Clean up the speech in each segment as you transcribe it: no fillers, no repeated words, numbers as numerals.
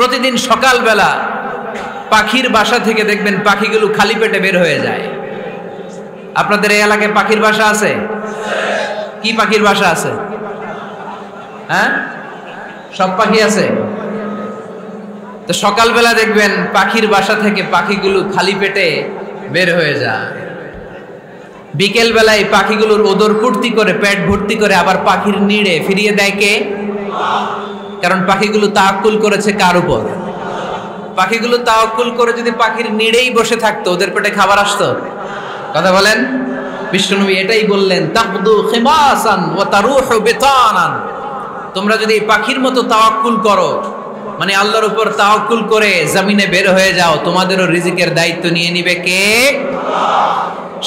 প্রতিদিন সকালবেলা পাখির বাসা থেকে দেখবেন পাখিগুলো খালি পেটে বের হয়ে যায়। আপনাদের এই এলাকায় পাখির বাসা আছে? কি পাখির বাসা আছে? হ্যাঁ, সব পাখি আছে। তো সকালবেলা দেখবেন পাখির বাসা থেকে পাখিগুলো খালি পেটে বের হয়ে যায়। বিকেল বেলায় পাখিগুলোর ওদর পূর্তি করে পেট ভর্তি করে আবার পাখির নিড়ে ফিরিয়ে দেয় কে? কারণ পাখিগুলো তাওয়াক্কুল করেছে কার উপর? পাখিগুলো তাওয়াক্কুল করে যদি পাখির নিড়েই বসে থাকতো ওদের পেটে খাবার আসতো? কথা বলেন। বিশ্বনবী এটাই বললেন, তাকদু খিমাসান ওয়া তারুহু বিতানান। তোমরা যদি পাখির মতো তাওয়াক্কুল করো, মানে আল্লাহর উপর তাওয়াক্কুল করে জমিনে বের হয়ে যাও, তোমাদেরও রিজিকের দায়িত্ব নিয়ে নিবে কে?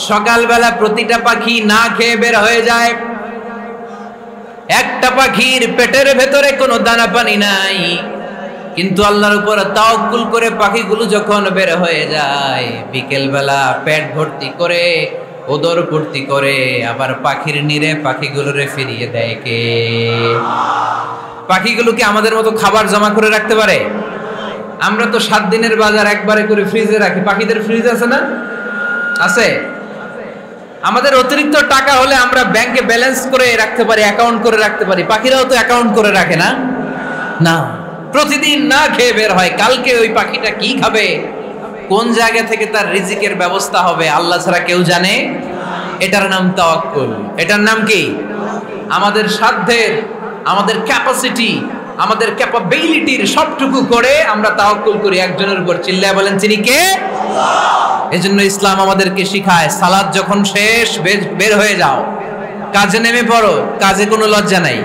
সকালবেলা প্রতিটা পাখি না খেয়ে বের হয়ে যায়। একটা পাখির পেটের ভেতরে কোনো দানা পানি নাই, কিন্তু আল্লাহর উপর তাওয়াক্কুল করে পাখিগুলো যখন বের হয়ে যায়, বিকেল বেলা পেট ভর্তি করে ওদর ভর্তি করে আবার পাখির নিরে পাখিগুলোরে ফিরিয়ে দেয় কে? পাখিগুলোকে আমাদের মতো খাবার জমা করে রাখতে পারে? আমরা তো 7 দিনের বাজার একবারে করে ফ্রিজে রাখি। পাখিদের ফ্রিজ আছে না? আছে। আমাদের অতিরিক্ত টাকা হলে আমরা ব্যাংকে ব্যালেন্স করে রাখতে পারি, অ্যাকাউন্ট করে রাখতে পারি। পাখিরাও তো অ্যাকাউন্ট করে রাখে না? না, প্রতিদিন না খেয়ে বের হয়। কালকে ওই পাখিটা কি খাবে, কোন জায়গা থেকে তার রিজিকের ব্যবস্থা হবে আল্লাহ ছাড়া কেউ জানে। এটার নাম তাওয়াক্কুল। এটার নাম কি? আমাদের সাধ্যের, আমাদের ক্যাপাসিটি, আমাদের ক্যাপাবিলিটির সবটুকু করে আমরা তাওয়াক্কুল করি একজনের উপর। চিল্লায় বলেন তিনি কে? এজন্য ইসলাম আমাদেরকে শিখায়, সালাত যখন শেষ বের হয়ে যাও, কাজে নেমে পড়ো। কাজে কোনো লজ্জা নাই,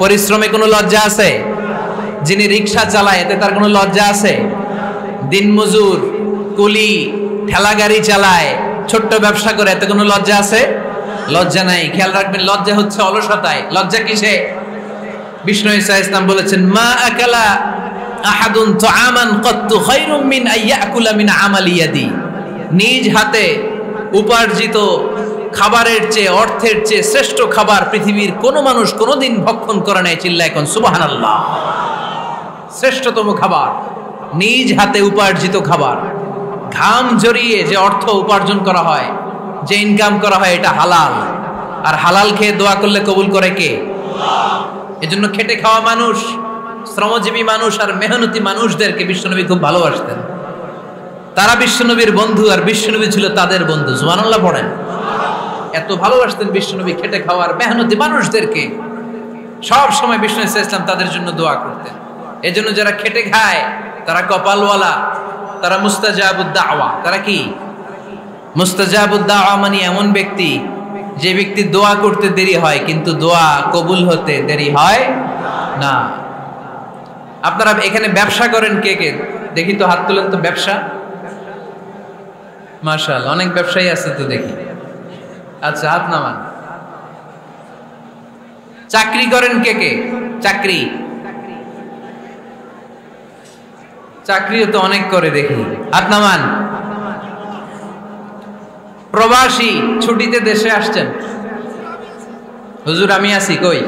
পরিশ্রমে কোনো লজ্জা আছে? যিনি রিক্সা চালায় এতে তার কোনো লজ্জা আছে? দিনমজুর, কুলি, ঠেলা গাড়ি চালায়, ছোট্ট ব্যবসা করে, এতে কোনো লজ্জা আছে? লজ্জা নাই। খেয়াল রাখবেন, লজ্জা হচ্ছে অলসতায়। লজ্জা কিসে? বিষ্ণু ঈসা ইসলাম বলেছেন, মা আকালা আহাদুন তুআমান কাত্তু খায়রুম মিন আইয়াকুলা মিন আমালি ইয়াদি। নিজ হাতে উপার্জিত খাবারের চেয়ে, অর্থের চেয়ে শ্রেষ্ঠ খাবার পৃথিবীর কোনো মানুষ কোনোদিন ভক্ষণ করে নাই। চিল্লায় এখন সুবহানাল্লাহ। শ্রেষ্ঠতম খাবার নিজ হাতে উপার্জিত খাবার। ঘাম জড়িয়ে যে অর্থ উপার্জন করা হয়, যে ইনকাম করা হয়, এটা হালাল। আর হালাল খেয়ে দোয়া করলে কবুল করে কে? এজন্য খেটে খাওয়া মানুষ, শ্রমজীবী মানুষ আর মেহনতি মানুষদেরকে বিশ্বনবী খুব ভালোবাসতেন। তারা বিশ্বনবীর বন্ধু আর বিশ্বনবী ছিল তাদের বন্ধু। সুবহানাল্লাহ পড়েন। এত ভালোবাসতেন বিশ্বনবী খেটে খাওয়ার মেহনতি মানুষদেরকে। সব সময় বিষ্ণু ইসলাম তাদের জন্য দোয়া করতেন। এজন্য যারা খেটে খায় তারা কপালওয়ালা, তারা মুস্তাজাবুদ দাওয়া। তারা কি? মুস্তাজাবুদ দাওয়া মানে এমন ব্যক্তি যে ব্যক্তি দোয়া করতে দেরি হয় কিন্তু দোয়া কবুল হতে দেরি হয় না। আপনারা এখানে ব্যবসা করেন কে কে? দেখি তো, হাত তুলেন তো। ব্যবসা, মাশাআল্লাহ, অনেক ব্যবসায়ী আছে তো দেখি। আচ্ছা, হাত নামান। চাকরি করেন কে কে? চাকরি, চাকরিও তো অনেক করে দেখি। হাত নামান। প্রবাসী, ছুটিতে দেশে আসছেন? হুজুর আমি আছি। কই?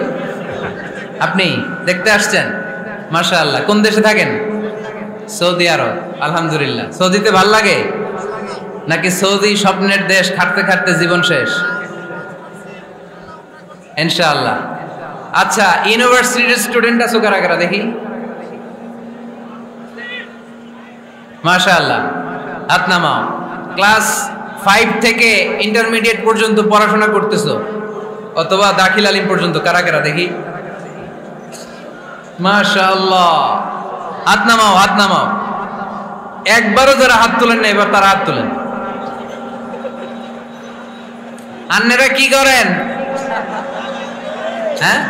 আপনি দেখতে আসছেন? মাশাআল্লাহ। কোন দেশে থাকেন? সৌদি আরব। আলহামদুলিল্লাহ। সৌদিতে ভাল লাগে নাকি সৌদি স্বপ্নের দেশ, খাটতে খাটতে জীবন শেষ? ইনশাআল্লাহ। আচ্ছা, ইউনিভার্সিটির স্টুডেন্ট আছো কারা কারা দেখি? মাশাআল্লাহ, হাত নামাও। ক্লাস 5 থেকে ইন্টারমিডিয়েট পর্যন্ত পড়াশোনা করতেছো, অথবা দাখিল আলিম পর্যন্ত, কারা কারা দেখি? মাশাআল্লাহ, হাত নামাও, হাত নামাও। একবারও যারা হাত তোলেন না এবার তারা হাত তোলেন। আন্নারা কি করেন? হ্যাঁ,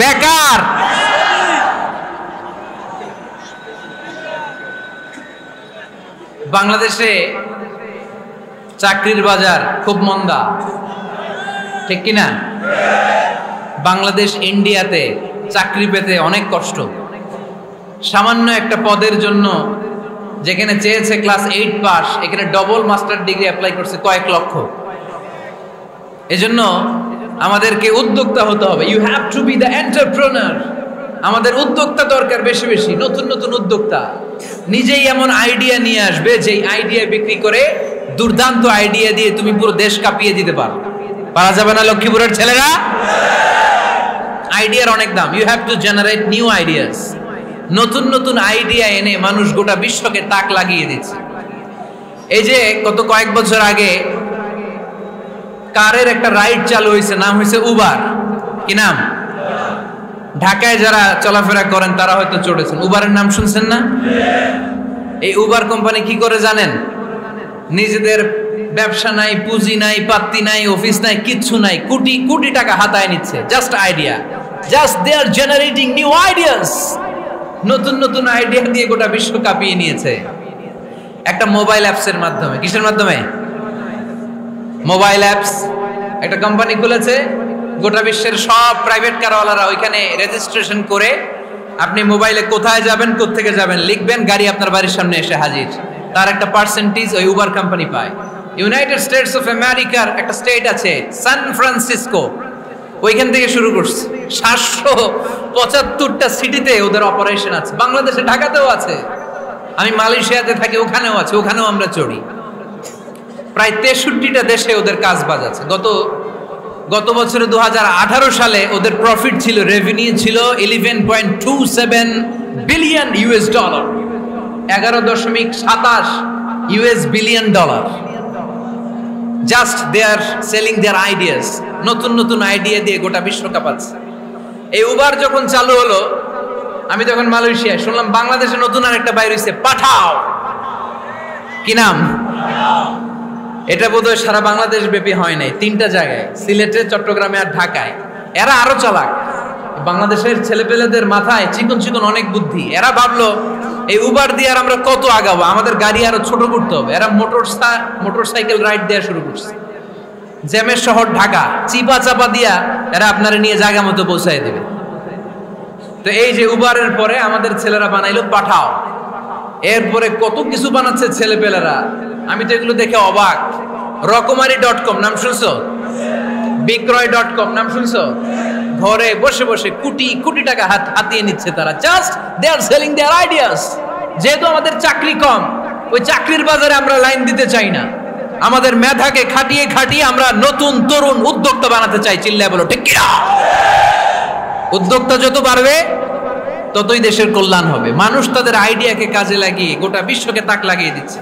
বেকার। বাংলাদেশে চাকরির বাজার খুব মন্দা, ঠিক কিনা? বাংলাদেশ ইন্ডিয়াতে চাকরি পেতে অনেক কষ্ট। সামান্য একটা পদের জন্য যেখানে চেয়েছে ক্লাস 8 পাস, এখানে ডবল মাস্টার ডিগ্রি অ্যাপ্লাই করছে কয়েক লক্ষ। এজন্য আমাদেরকে উদ্যোক্তা হতে হবে। You have to be the entrepreneur. আমাদের উদ্যোক্তা দরকার বেশি বেশি, নতুন নতুন উদ্যোক্তা নিজেই এমন আইডিয়া নিয়ে আসবে যেই আইডিয়া বিক্রি করে দুর্দান্ত আইডিয়া দিয়ে তুমি পুরো দেশ কাঁপিয়ে দিতে পারো। পারা যাবে না লক্ষ্মীপুরের ছেলেরা? আইডিয়ার অনেক দাম। You have to generate new ideas. নতুন নতুন আইডিয়া এনে মানুষ গোটা বিশ্বকে তাক লাগিয়ে দিচ্ছে। এই যে গত কয়েক বছর আগে কারের একটা রাইড চালু হয়েছে, নাম হয়েছে উবার। কি নাম? ঢাকায় যারা চলাফেরা করেন তারা হয়তো চড়েছেন। উবারের নাম শুনছেন না? এই উবার কোম্পানি কি করে জানেন? নিজেদের ব্যবসা নাই, পুঁজি নাই, পাত্তি নাই, অফিস নাই, কিচ্ছু নাই, কোটি কোটি টাকা হাতায় নিচ্ছে। Just idea, just they are generating new ideas. নতুন নতুন আইডিয়া দিয়ে গোটা বিশ্ব কাঁপিয়ে নিয়েছে একটা মোবাইল অ্যাপসের মাধ্যমে। কিসের মাধ্যমে? Mobile apps. একটা কোম্পানি খুলেছে, গোটা বিশ্বের সব প্রাইভেট কারওয়ালারা ওইখানে রেজিস্ট্রেশন করে আপনি মোবাইলে কোথায় যাবেন, কোত্থেকে যাবেন লিখবেন, গাড়ি আপনার বাড়ির সামনে এসে হাজির। তার একটা পার্সেন্টেজ ওই উবার কোম্পানি পায়। ইউনাইটেড স্টেটস অফ আমেরিকার একটা স্টেট আছে সান ফ্রান্সিসকো, ওইখান থেকে শুরু করছে। 775টা সিটিতে ওদের অপারেশন আছে। বাংলাদেশে ঢাকাতেও আছে, আমি মালয়েশিয়াতে থাকি, ওখানেও আছে, ওখানেও আমরা চড়ি। প্রায় 63টা দেশে ওদের কাজ বাজ আছে। গত বছরে 2018 সালে ওদের প্রফিট ছিল, রেভিনিউ ছিল 11.27 billion US dollar, 11.27 US billion dollar. Just they are selling their ideas. নতুন নতুন আইডিয়া দিয়ে গোটা বিশ্ব কাঁপাচ্ছে। এই উবার যখন চালু হলো, আমি তখন মালয়েশিয়ায়, শুনলাম বাংলাদেশে নতুন আরেকটা বাইর হইছে, পাঠাও। কি নাম? এটা বোধহয় সারা বাংলাদেশ ব্যাপী হয় নাই, 3টা জায়গায়, সিলেটে, চট্টগ্রামে আর ঢাকায়। এরা আরো চালাক। বাংলাদেশের ছেলেপেলেদের মাথায় চিকন চিকন অনেক বুদ্ধি। এরা ভাবলো এই উবার দিয়ে আর আমরা কত আগাবো, আমাদের গাড়ি আরো ছোট করতে হবে। এরা মোটরসাইকেল রাইড দেওয়া শুরু করছে। জ্যামের শহর ঢাকা, চিপা চাপা দিয়া এরা আপনারা নিয়ে জায়গা মতো পৌঁছায় দেবে। তো এই যে উবারের পরে আমাদের ছেলেরা বানাইলো পাঠাও। এরপরে কত কিছু বানাচ্ছে ছেলেপেলেরা, আমি তো এগুলো দেখে অবাক। রকমারি.com নাম শুনছো? বিক্রয়.com নাম শুনছো? ঘরে বসে বসে কোটি কোটি টাকা হাতিয়ে নিচ্ছে তারা। Just they are selling their ideas. যেহেতু আমাদের চাকরি কম, ওই চাকরির বাজারে আমরা লাইন দিতে চাই না। আমাদের মেধাকে খাটিয়ে খাটিয়ে আমরা নতুন তরুণ উদ্যোক্তা বানাতে চাই। চিল্লায় বলো ঠিক কিনা? উদ্যোক্তা যত বাড়বে ততই দেশের কল্যাণ হবে। মানুষ তাদের আইডিয়াকে কাজে লাগিয়ে গোটা বিশ্বকে তাক লাগিয়ে দিচ্ছে।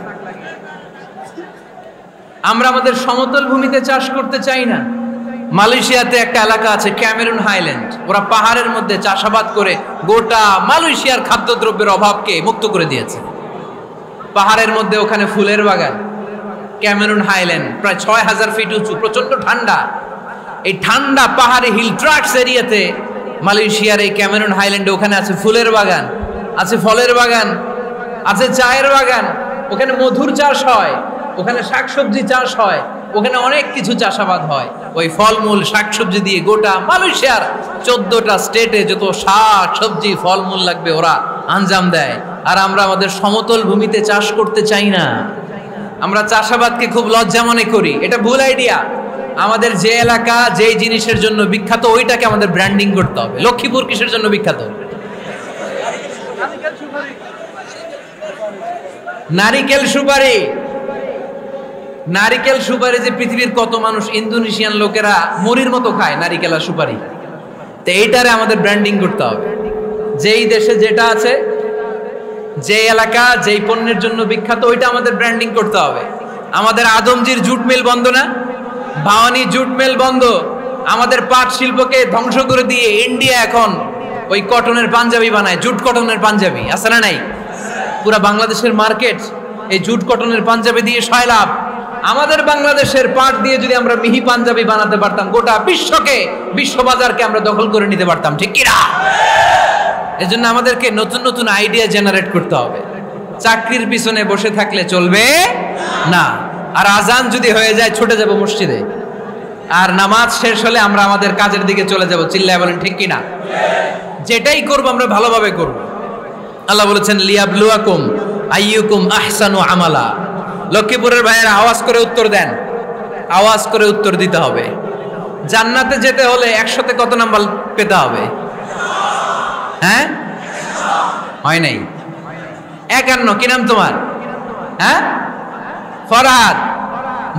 আমরা আমাদের সমতল ভূমিতে চাষ করতে চাই না। মালয়েশিয়াতে একটা এলাকা আছে ক্যামেরুন হাইল্যান্ড, ওরা পাহাড়ের মধ্যে চাষাবাদ করে গোটা মালয়েশিয়ার খাদ্যদ্রব্যের অভাবকে মুক্ত করে দিয়েছে। পাহাড়ের মধ্যে ওখানে ফুলের বাগান, ক্যামেরুন হাইল্যান্ড প্রায় 6000 ফিট উঁচু, প্রচন্ড ঠান্ডা। এই ঠান্ডা পাহাড়ি হিল ট্রাক্স এরিয়াতে মালয়েশিয়ার এই ক্যামেরুন হাইল্যান্ডে ওখানে আছে ফুলের বাগান, আছে ফলের বাগান, আছে চায়ের বাগান, ওখানে মধুর চাষ হয়, ওখানে শাকসবজি চাষ হয়, ওখানে অনেক কিছু চাষাবাদ হয়। ওই ফলমূল শাকসবজি দিয়ে গোটা মালয়েশিয়ার 14টা স্টেটে যত শাক সবজি ফলমূল লাগবে ওরা আঞ্জাম দেয়। আর আমরা আমাদের সমতল ভূমিতে চাষ করতে চাই না। আমরা চাষাবাদকে খুব লজ্জা মনে করি। এটা ভুল আইডিয়া। আমাদের যে এলাকা যেই জিনিসের জন্য বিখ্যাত ওইটাকে আমাদের ব্র্যান্ডিং করতে হবে। লক্ষ্মীপুর কিসের জন্য বিখ্যাত? নারিকেল সুপারি। নারিকেল সুপারি যে পৃথিবীর কত মানুষ, ইন্দোনেশিয়ান লোকেরা মুড়ির মতো খায় নারিকেল আর সুপারি। তো এইটারে আমাদের ব্র্যান্ডিং করতে হবে। যেই দেশে যেটা আছে, যে এলাকা যেই পণ্যের জন্য বিখ্যাত ওইটা আমাদের ব্র্যান্ডিং করতে হবে। আমাদের আদমজির জুট মিল বন্ধ না? ভাওয়ানি জুট মিল বন্ধ। আমাদের পাট শিল্পকে ধ্বংস করে দিয়ে ইন্ডিয়া এখন ওই কটনের পাঞ্জাবি বানায়, জুট কটনের পাঞ্জাবি। আছে না নাই? পুরা বাংলাদেশের মার্কেট এই জুট কটনের পাঞ্জাবি দিয়ে সয়লাভ। আমাদের বাংলাদেশের পাট দিয়ে যদি আমরা মিহি পাঞ্জাবি বানাতে পারতাম, গোটা বিশ্ববাজারকে আমরা দখল করে নিতে পারতাম। ঠিক কিনা? এজন্য আমাদেরকে নতুন নতুন আইডিয়া জেনারেট করতে হবে। চাকরির পিছনে বসে থাকলে চলবে না। আর আজান যদি হয়ে যায় ছুটে যাব মসজিদে, আর নামাজ শেষ হলে আমরা আমাদের কাজের দিকে চলে যাব। চিল্লায় বলেন ঠিক কিনা? যেটাই করব আমরা ভালোভাবে করব। আল্লাহ বলেছেন লিয়াবলুয়াকুম আইয়ুকুম আহসানু আমালা। লক্ষ্মীপুরের ভাইয়েরা আওয়াজ করে উত্তর দেন, আওয়াজ করে উত্তর দিতে হবে। জান্নাতে যেতে হলে 100তে কত নাম্বার পেতে হবে? হ্যাঁ, হয় নাই? 51। কি নাম তোমার? হ্যাঁ, ফরহাদ।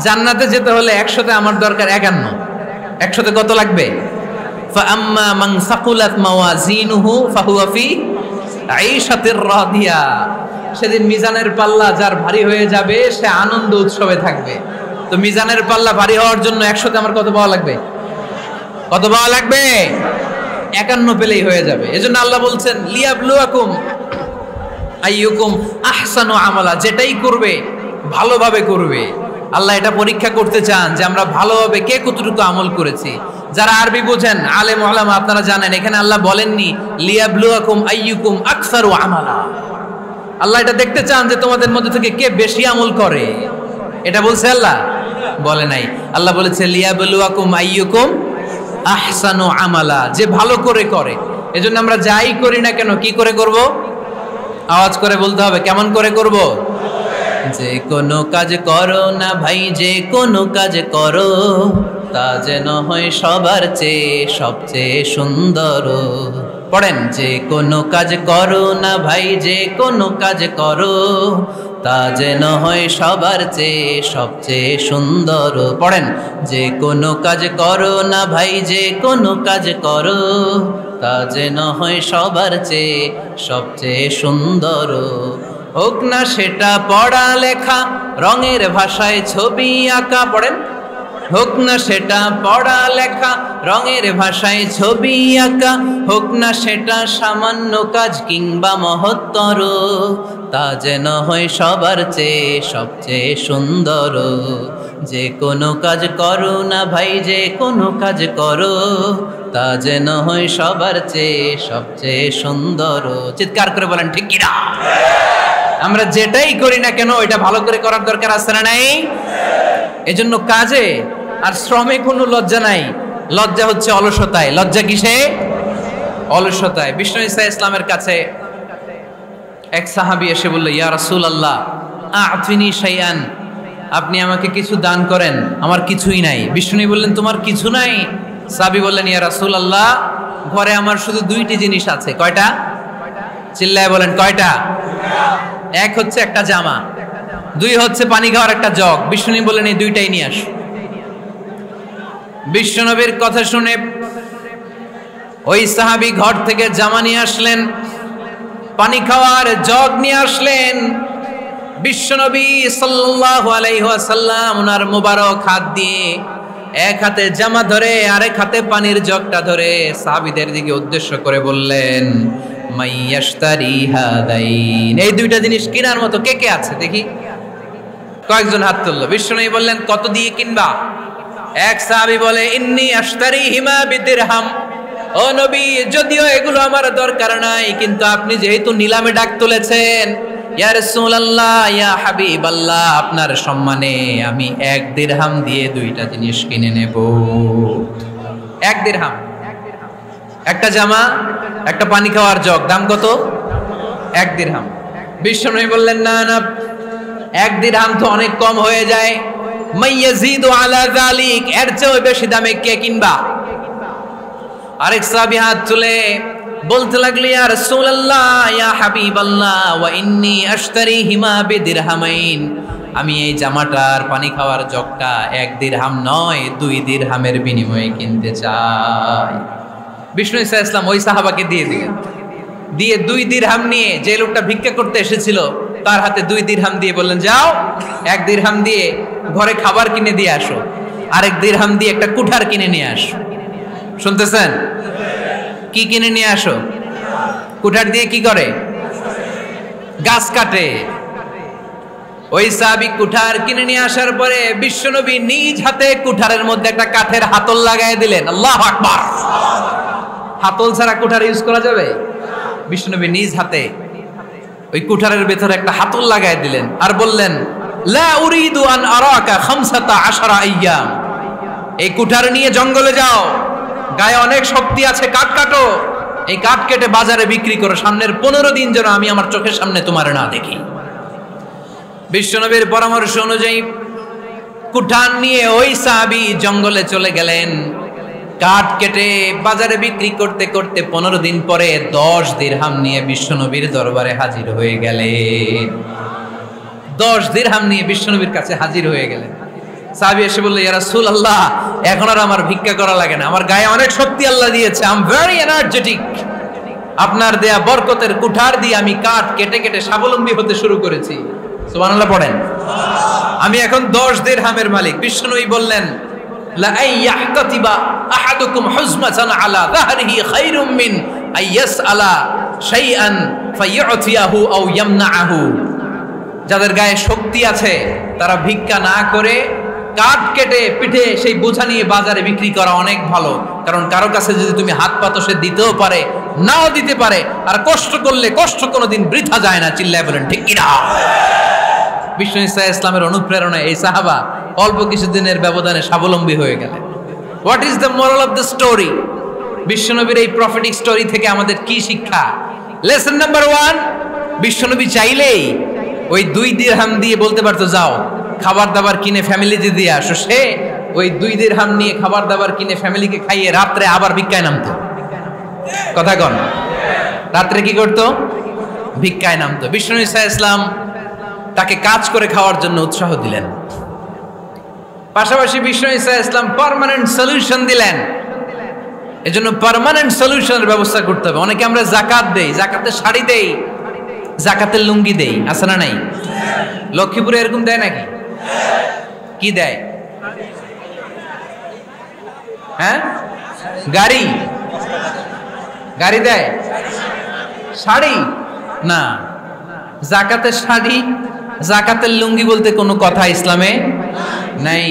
জান্নাতে যেতে হলে 100তে আমার দরকার 51। 100তে কত লাগবে? ফাআম্মা মান সাকুলাত মাওয়াজিনুহু ফাহুয়া ফি আইশাতির রাদিয়া। সেদিন মিজানের পাল্লা যার ভারী হয়ে যাবে সে আনন্দ উৎসবে থাকবে। তো মিজানের পাল্লা ভারী হওয়ার জন্য 100তে আমার কত পাওয়া লাগবে? কত পাওয়া লাগবে? 51 পেলেই হয়ে যাবে। এজন্য আল্লাহ বলছেন লিয়াবলুয়াকুম আইয়ুকুম আহসানু আমালা। যেটাই করবে ভালোভাবে করবে। আল্লাহ এটা পরীক্ষা করতে চান যে আমরা ভালোভাবে কে কতটুকু আমল করেছি। যারা আরবি বোঝেন আলেম ওলামা আপনারা জানেন এখানে আল্লাহ বলেননি লিয়াবলুয়াকুম আইয়ুকুম আকসারু আমালা। আল্লাহ এটা দেখতে চান যে তোমাদের মধ্যে থেকে কে বেশি আমল করে। এটা বলছে আল্লাহ? বলে নাই। আল্লাহ বলেছে লিয়াবলুয়াকুম আইয়ুকুম আহসানু আমালা, যে ভালো করে করে। এজন্য আমরা যাই করি না কেন কি করে করব? আওয়াজ করে বলতে হবে। কেমন করে করব? যে কোনো কাজ করো না ভাই, যে কোনো কাজ করো তা যেন হয় সবার চেয়ে সবচেয়ে সুন্দর। পড়েন, যে কোনো কাজ করো না ভাই, যে কোনো কাজ করো তা যেন হয় সবার চেয়ে সবচেয়ে সুন্দর। পড়েন, যে কোনো কাজ করো না ভাই, যে কোনো কাজ করো তা যেন হয় সবার চেয়ে সবচেয়ে সুন্দর। হোক না সেটা পড়া লেখা, রঙের ভাষায় ছবি আঁকা। পড়েন, হোক না সেটা পড়া লেখা, রঙের ভাষায় ছবি আঁকা। হোক না সেটা সামান্য কাজ কিংবা মহত্তর, তা যেন হয় সবার চেয়ে সবচেয়ে সুন্দর। যে কোনো কাজ করো না ভাই, যে কোনো কাজ করো তা যেন হয় সবার চেয়ে সবচেয়ে সুন্দর। চিৎকার করে বলেন ঠিক কিনা? আমরা যেটাই করি না কেন এটা ভালো করে করার দরকার আছে না নাই? এজন্য কাজে আর শ্রমে কোনো লজ্জা নাই। লজ্জা হচ্ছে অলসতায়। লজ্জা কিসে? অলসতায়। বিষ্ণু ঈসা ইসলামের কাছে এক সাহাবী এসে বলল, ইয়া রাসূলুল্লাহ আ'তিনি শাইআন, আপনি আমাকে কিছু দান করেন, আমার কিছুই নাই। বিষ্ণু বললেন, তোমার কিছু নাই? সাহাবী বললেন, ইয়া রাসূলুল্লাহ ঘরে আমার শুধু 2টি জিনিস আছে। কয়টা? চিল্লায় বলেন কয়টা? এক হচ্ছে একটা জামা, 2 হচ্ছে পানি খাওয়ার একটা জগ। বিষ্ণু বললেন, এই 2টাই নিয়ে আস। বিশ্বনবীর কথা শুনে ওই সাহাবী ঘর থেকে জামা নিয়ে আসলেন, পানি খাওয়ার জগ নিয়ে আসলেন। বিশ্বনবী সাল্লাল্লাহু আলাইহি ওয়াসাল্লাম ওনার মোবারক হাত দিয়ে এক হাতে জামা ধরে আরেক হাতে পানির জগটা ধরে সাহাবীদের দিকে উদ্দেশ্য করে বললেন, মাইয়াশতারি হাদাইন, এই 2টা জিনিস কেনার মতো কে কে আছে দেখি? কয়েকজন হাত তুললো। বিশ্বনবী বললেন, কত দিয়ে কিনবা? এক সাহাবী বলে, ইন্নী আশতারিহিমা বিদিরহাম। ও নবী, যদিও এগুলো আমার দরকার নাই, কিন্তু আপনি যেহেতু নিলামে ডাক তুলেছেন, ইয়া রাসূলুল্লাহ ইয়া হাবিবাল্লাহ, আপনার সম্মানে আমি 1 দিরহাম দিয়ে 2টা জিনিস কিনে নেব। 1 দিরহাম, একটা জামা, একটা পানি খাওয়ার জগ, দাম কত? 1 দিরহাম। বিশ্বনবী বললেন, না না, 1 দিরহাম তো অনেক কম হয়ে যায়। মাইয়াজিদু আলা যালিক, এর চেয়ে বেশি দামে কে কিনবা? আরেক সাহাবী হাত তুলে বলতে লাগলো, ইয়া রাসূলুল্লাহ ইয়া হাবিবাল্লাহ ওয়া ইন্নী আশতারিহিমা বিদিরহামাইন, আমি এই জামাটার পানি খাওয়ার জগটা 1 দিরহাম নয় 2 দিরহামের বিনিময়ে কিনতে চাই। বিষ্ণু ঈসা ইসলাম ওই সাহাবাকে দিয়ে দিলেন। দিয়ে 2 দিরহাম নিয়ে যে লোকটা ভিক্ষা করতে এসেছিল তার হাতে 2 দিরহাম দিয়ে বললেন, যাও 1 দিরহাম দিয়ে ঘরে খাবার কিনে দিয়ে আসো, আরেক দিরহাম দিয়ে একটা কুঠার কিনে নিয়ে আসো। শুনতেছেন? কি কিনে নিয়ে আসো? কুঠার দিয়ে কি করে? গাছ কাটে। ওই সাহাবী কুঠার কিনে নিয়ে আসার পরে বিশ্বনবী নিজ হাতে কুঠারের মধ্যে একটা কাঠের হাতল লাগাই দিলেন। আল্লাহু আকবার। হাতল ছাড়া কুঠার ইউজ করা যাবে? বিশ্বনবী নিজ হাতে ওই কুঠারের ভেতরে একটা হাতল লাগাই দিলেন আর বললেন, লা উরিদু আন আরাকা 15 আইয়াম, এই কুঠার নিয়ে জঙ্গলে যাও, গায়ে অনেক শক্তি আছে, কাঠ কাটো, এই কাঠ কেটে বাজারে বিক্রি করো, সামনের 15 দিন যেন আমি আমার চোখের সামনে তোমার না দেখি। বিশ্বনবীর পরামর্শ অনুযায়ী কুঠার নিয়ে ওই সাহাবী জঙ্গলে চলে গেলেন। কাঠ কেটে বাজারে বিক্রি করতে করতে 15 দিন পরে 10 দিরহাম নিয়ে বিশ্বনবীর দরবারে হাজির হয়ে গেলেন। 10 দিরহাম নিয়ে বিশ্বনবীর কাছে হাজির হয়ে গেলেন। সাহাবী এসে বলল, ইয়া রাসূলুল্লাহ, এখন আর আমার ভিক্ষা করা লাগে না, আমার গায়ে অনেক শক্তি আল্লাহ দিয়েছে, আই এম ভেরি এনার্জেটিক। আপনার দেয়া বরকতের কুঠার দিয়ে আমি কাঠ কেটে কেটে স্বাবলম্বী হতে শুরু করেছি। সুবহানাল্লাহ পড়েন। আমি এখন 10 দিরহামের মালিক। বিশ্বনবী বললেন, লা আইয়াহতাতিবা আহাদুকুম হুজমাতান আলা যাহরিহি খায়রুম মিন আইয়াসআলা শাইআন ফায়ু'তিয়াহু আও ইয়ামনাহু। যাদের গায়ে শক্তি আছে তারা ভিক্ষা না করে কাঠ কেটে পিঠে সেই বোঝা নিয়ে বাজারে বিক্রি করা অনেক ভালো। কারণ কারো কাছে যদি তুমি হাত পাতো, সে দিতেও পারে, নাও দিতে পারে। আর কষ্ট করলে কষ্ট কোনোদিন বৃথা যায় না। চিল্লায় বলেন ঠিক কিনা? বিষ্ণু ঈসা ইসলামের অনুপ্রেরণায় এই সাহাবা অল্প কিছুদিনের ব্যবধানে স্বাবলম্বী হয়ে গেলেন। What is the moral of the story? বিশ্বনবীর এই প্রফেটিক স্টোরি থেকে আমাদের কি শিক্ষা? লেসন নাম্বার 1, বিশ্বনবী চাইলেই ওই 2 দিরহাম দিয়ে বলতে পারতো, যাও খাবার দাবার কিনে ফ্যামিলিতে দিয়ে আসো। সে ওই 2 দিরহাম নিয়ে খাবার দাবার কিনে ফ্যামিলিকে খাইয়ে রাত্রে আবার ভিক্ষায় নামতো। কথা কন, রাত্রে কি করতো? ভিক্ষায় নামতো। বিষ্ণু ঈসা ইসলাম তাকে কাজ করে খাওয়ার জন্য উৎসাহ দিলেন। পাশাপাশি বিষ্ণু ঈসা ইসলাম পার্মানেন্ট সলিউশন দিলেন। এজন্য পার্মানেন্ট সলিউশনের ব্যবস্থা করতে হবে। অনেকে আমরা যাকাত দেই, যাকাতের শাড়ি দেই, যাকাতের লুঙ্গি দেই, আছে না নাই? লক্ষ্মীপুরে এরকম দেয় নাকি? কি দেয়? হ্যাঁ, গাড়ি গাড়ি দেয়, শাড়ি না। যাকাতের শাড়ি, যাকাতের লুঙ্গি বলতে কোনো কথা ইসলামে নাই।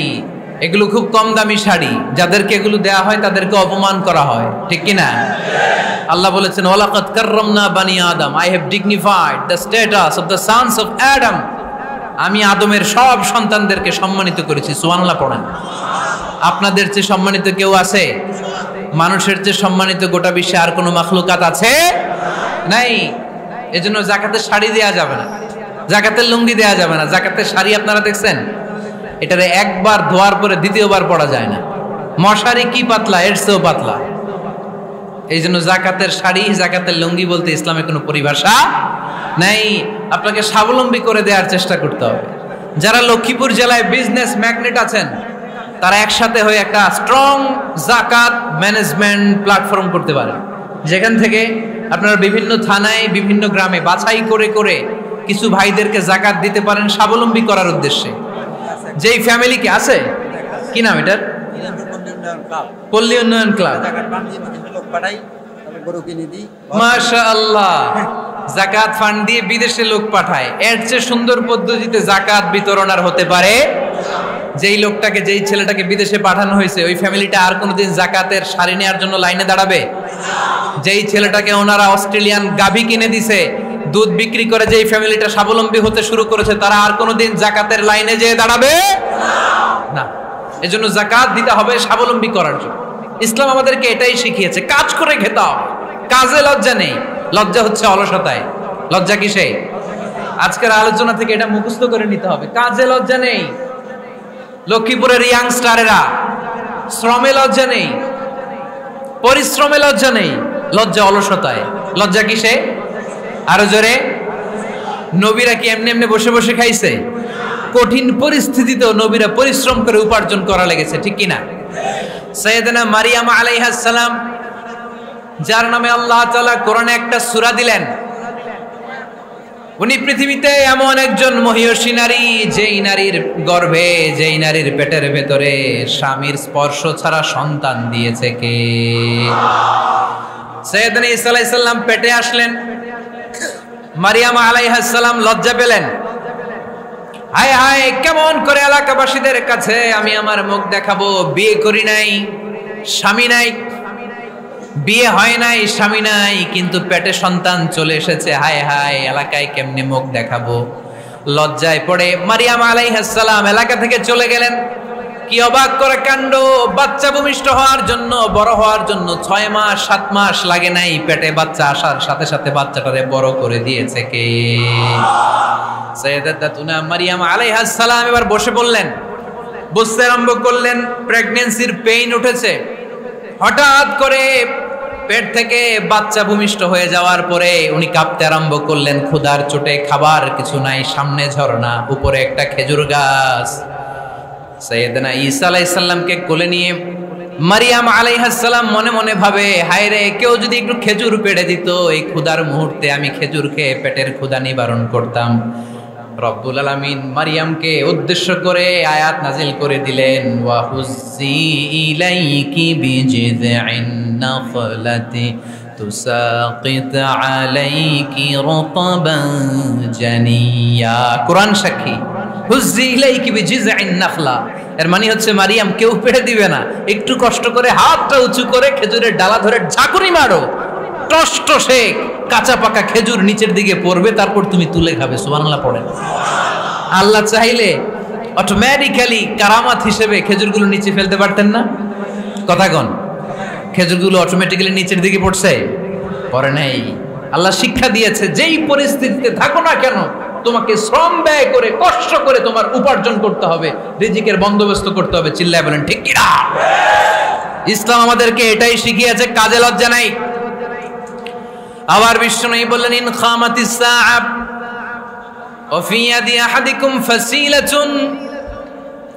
এগুলো খুব কম দামি শাড়ি, যাদেরকে এগুলো দেয়া হয় তাদেরকে অপমান করা হয়, ঠিক কি না? আল্লাহ বলেছেন, ওয়ালাকাদ কাররামনা বানি আদম, I have dignified the status of the sons of Adam. আমি আদমের সব সন্তানদেরকে সম্মানিত করেছি। সুবহানাল্লাহ পড়েন। আপনাদের চেয়ে সম্মানিত কেউ আছে? মানুষের চেয়ে সম্মানিত গোটা বিশ্বে আর কোনো মাখলুকাত আছে? নাই। এজন্য যাকাতের শাড়ি দেয়া যাবে না, যাকাতের লুঙ্গি দেয়া যাবে না। যাকাতের শাড়ি আপনারা দেখছেন, এটারে একবার ধোয়ার পরে দ্বিতীয়বার পরা যায় না। মশারি কি পাতলা, এর চেয়েও পাতলা। এই জন্য যাকাতের শাড়ি, যাকাতের লুঙ্গি বলতে ইসলামে কোনো পরিভাষা নাই। আপনাকে স্বাবলম্বী করে দেওয়ার চেষ্টা করতে হবে। যারা লক্ষ্মীপুর জেলায় বিজনেস ম্যাগনেট আছেন, তারা একসাথে হয়ে একটা স্ট্রং যাকাত ম্যানেজমেন্ট প্ল্যাটফর্ম করতে পারেন, যেখান থেকে আপনারা বিভিন্ন থানায়, বিভিন্ন গ্রামে বাছাই করে করে কিছু ভাইদেরকে যাকাত দিতে পারেন স্বাবলম্বী করার উদ্দেশ্যে। যেই ফ্যামিলিকে আছে, কি নাম এটার? পল্লী উন্নয়ন ক্লাব। মাশাআল্লাহ, যাকাত ফান্ড দিয়ে বিদেশে লোক পাঠায়। এর চেয়ে সুন্দর পদ্ধতিতে যাকাত বিতরণ আর হতে পারে? যেই লোকটাকে, যেই ছেলেটাকে বিদেশে পাঠানো হয়েছে, ওই ফ্যামিলিটা আর কোনোদিন যাকাতের শাড়ি নেওয়ার জন্য লাইনে দাঁড়াবে? যেই ছেলেটাকে ওনারা অস্ট্রেলিয়ান গাভী কিনে দিছে, দুধ বিক্রি করে যেই ফ্যামিলিটা স্বাবলম্বী হতে শুরু করেছে, তারা আর কোনোদিন যাকাতের লাইনে যেয়ে দাঁড়াবে না। এজন্য যাকাত দিতে হবে স্বাবলম্বী করার জন্য। ইসলাম আমাদেরকে এটাই শিখিয়েছে, কাজ করে খেতে হবে। কাজে লজ্জা নেই, লজ্জা হচ্ছে অলসতায়। লজ্জা কিসে? আজকের আলোচনা থেকে এটা মুখস্থ করে নিতে হবে। কাজে লজ্জা নেই। লক্ষ্মীপুরের ইয়াংস্টারেরা শ্রমে লজ্জা নেই, পরিশ্রমে লজ্জা নেই, লজ্জা অলসতায়। লজ্জা কিসে? আরো জোরে। নবীরা কি এমনি এমনি বসে বসে খাইছে? কঠিন পরিস্থিতিতেও নবীরা পরিশ্রম করে উপার্জন করা লেগেছে, ঠিক কিনা? সাইয়েদনা মারিয়াম আলাইহিস সালাম, যার নামে আল্লাহ তাআলা কোরআনে একটা সূরা দিলেন, উনি পৃথিবীতে এমন একজন মহিয়সী নারী, যেই নারীর গর্ভে, যেই নারীর পেটের ভেতরে স্বামীর স্পর্শ ছাড়া সন্তান দিয়েছে কে? সাইয়েদনা ঈসা আলাইহিস সালাম পেটে আসলেন। মারিয়াম আলাইহিস সালাম লজ্জা পেলেন। হায় হায়, কেমন করে এলাকাবাসীদের কাছে আমি আমার মুখ দেখাবো? বিয়ে করি নাই, স্বামী নাই, বিয়ে হয় নাই, স্বামী নাই, কিন্তু পেটে সন্তান চলে এসেছে। হায় হায়, এলাকায় কেমনে মুখ দেখাবো? লজ্জায় পড়ে মারিয়াম আলাইহিস সালাম এলাকা থেকে চলে গেলেন। কি অবাক করে কাণ্ড! বাচ্চা ভূমিষ্ঠ হওয়ার জন্য, বড় হওয়ার জন্য 6 মাস 7 মাস লাগে নাই, পেটে বাচ্চা আসার সাথে সাথে বাচ্চাটারে বড় করে দিয়েছে কে? সাইয়েদাতুনা মারিয়াম আলাইহিস সালাম এবার বসে পড়লেন, বুঝতে আরম্ভ করলেন প্রেগন্যান্সির পেইন উঠেছে, হঠাৎ করে পেট থেকে বাচ্চা ভূমিষ্ঠ হয়ে যাওয়ার পরে উনি কাঁপতে আরম্ভ করলেন, ক্ষুধার চোটে, খাবার কিছু নাই, সামনে ঝর্ণা, উপরে একটা খেজুর গাছ। সাইয়েদনা ঈসা আলাইহিস সালামকে কোলে নিয়ে মারিয়াম আলাইহিস সালাম মনে মনে ভাবে, হায় রে, কেউ যদি একটু খেজুর পেড়ে দিত, এই ক্ষুধার মুহূর্তে আমি খেজুর খেয়ে পেটের ক্ষুধা নিবারণ করতাম। রব্বুল আলামিন মারিয়ামকে উদ্দেশ্য করে আয়াত নাজিল করে দিলেন, ওয়া হুজ্জি ইলাইকি বিজিযইন নাখলাতি তুসাকিত আলাইকি রতবান জানিয়া। কোরআন সাক্ষী, হুজ্জি ইলাইকি বিজিযইন নাখলা, এর মানে হচ্ছে মারিয়াম কেউ পেড়ে দিবে না, একটু কষ্ট করে হাতটা উঁচু করে খেজুরের ডালা ধরে ঝাঁকুনি মারো, টসটসে কাঁচা পাকা খেজুর নিচের দিকে পড়বে, তারপর তুমি তুলে খাবে। সুবহানাল্লাহ পড়েন। আল্লাহ চাইলে অটোমেটিক্যালি কারামাত হিসেবে খেজুরগুলো নিচে ফেলতে পারতেন না? কথা কন, খেজুরগুলো অটোমেটিক্যালি নিচের দিকে পড়ছে? পড়ে নাই। আল্লাহ শিক্ষা দিয়েছে, যেই পরিস্থিতিতে থাকো না কেন, তোমাকে শ্রম ব্যয় করে কষ্ট করে তোমার উপার্জন করতে হবে, রিজিকের বন্দোবস্ত করতে হবে। চিল্লায় বলেন ঠিক কিনা? ইসলাম আমাদেরকে এটাই শিখিয়েছে, কাজে লজ্জা নাই। আবার বিশ্বনবী বললেন, ইন খামাতিস সাআ ওয়া ফি ইয়াদি আহাদিকুম ফাসিলাতুন,